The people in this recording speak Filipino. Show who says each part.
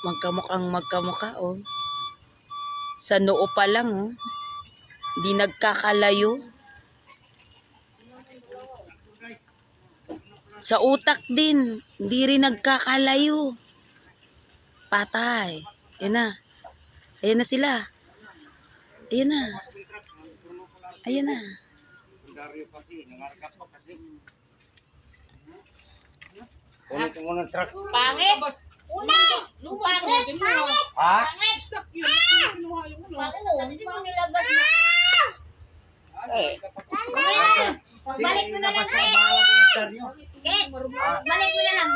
Speaker 1: Magkamukhang magkamukha, oh. Sa noo pa lang, oh. Di nagkakalayo. Sa utak din, hindi rin nagkakalayo. Patay. Ayan na. Ayan na sila. Ayan na. Ayan na.
Speaker 2: Ulit mo ng truck.
Speaker 3: Pangit! Una! Pangit! Pangit!
Speaker 2: Ha?
Speaker 3: Pangit!
Speaker 4: Stop yun.
Speaker 3: Pangit! Hindi mo nilabas na. Balik mo na lang, Ket! Ket! Balik mo na lang.